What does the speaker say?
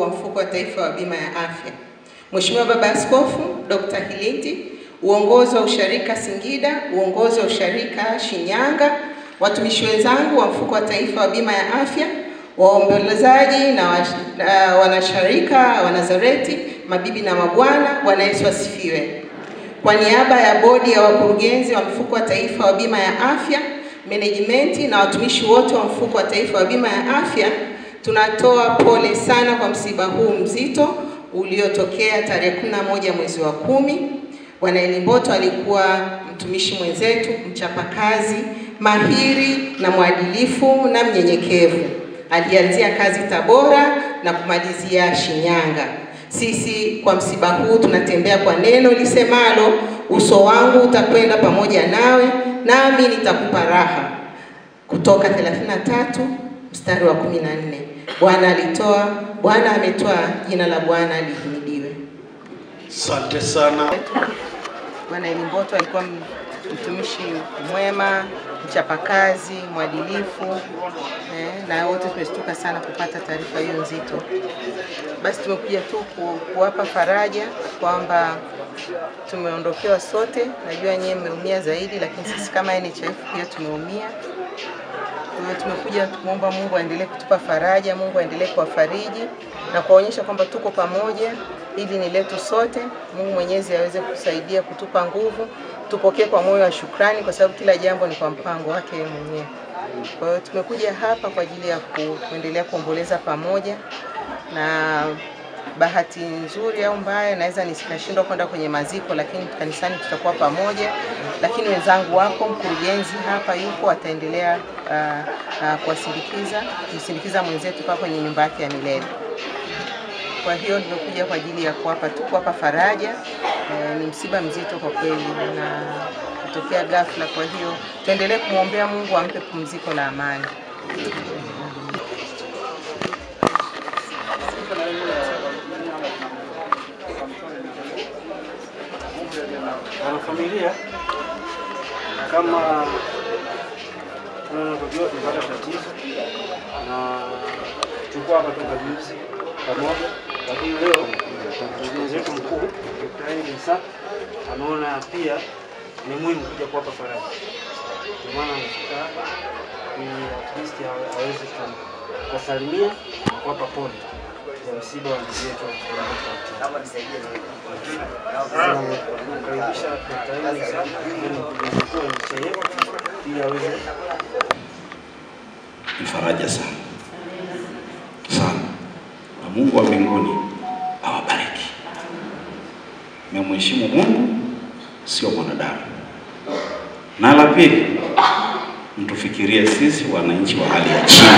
Mfuko wa Taifa wa Bima ya Afya, Mheshimiwa Baba Askofu Dr. Hilindi, uongozi wa usharika Singida, uongozi wa usharika Shinyanga, watumishi wenzangu wa Mfuko wa Taifa wa Bima ya Afya, waombolezaji na wanasharika wa Nazareti, mabibi na mabwana, Bwana Yesu asifiwe. Kwa niaba ya bodi ya wakurugenzi wa Mfuko wa Taifa wa Bima ya Afya, management na watumishi wote wa Mfuko wa Taifa wa Bima ya Afya, tunatoa pole sana kwa msiba huu mzito uliotokea tarehe 11 mwezi wa 10. Bwana Elimboto alikuwa mtumishi mwenzetu, mchapakazi, mahiri na mwadilifu na mnyenyekevu. Alianzia kazi Tabora na kumalizia Shinyanga. Sisi kwa msiba huu tunatembea kwa neno lisemalo, uso wangu utakwenda pamoja nawe, nami nitakupa raha. Kutoka 33 mstari wa 14. Bwana alitoa, Bwana ametoa, jina la Bwana lihimidiwe. Asante sana. Bwana Elimboto alikuwa mtumishi mwema, mchapakazi, mwadilifu, na wote tumeshtuka sana kupata taarifa hiyo nzito. Basi tumekuja tu kuwapa faraja kwamba tumeondokewa sote. Najua nyinyi mmeumia zaidi, lakini sisi kama NHIF pia tumeumia. Tumekuja kumwomba Mungu aendelee kutupa faraja, Mungu aendelee kuwafariji na kuonyesha kwamba tuko pamoja. Hili ni letu sote. Mungu Mwenyezi aweze kusaidia kutupa nguvu. Tupokee kwa moyo wa shukrani kwa sababu kila jambo ni kwa mpango wake mwenyewe. Kwa hiyo tumekuja hapa kwa ajili ya kuendelea kuomboleza pamoja, na bahati nzuri au mbaya naweza nisikashindwa kwenda kwenye maziko, lakini kanisani tutakuwa pamoja. Lakini wenzangu wapo, mkurugenzi hapa yupo, ataendelea kusindikiza mwenzetu kwa kwenye nyumba yake ya milele. Kwa hiyo nimekuja kwa ajili ya kuwapa faraja. Ni msiba mzito kwa kweli na kutokea ghafla, kwa hiyo tuendelee kumwombea Mungu ampe pumziko la amani. Familia kama tunajua tunapata tatizo na tulikuwa hapa toka juzi pamoja, lakini leo mkurugenzi wetu mkuu Dr. Hilindi ameona pia ni muhimu kuja kuwapa faraja. Kwa maana mfika hapa ni at least aweze kusalimia na kuwapa pole ya msiba wa ndugu yetu. Naomba nisaidie kukaribisha Dr. Hilindi ili aweze. Ni faraja sana sana, na Mungu wa mbinguni awabariki. Mmemheshimu Mungu, sio mwanadamu. Na la pili, mtufikirie sisi wananchi wa hali ya chini.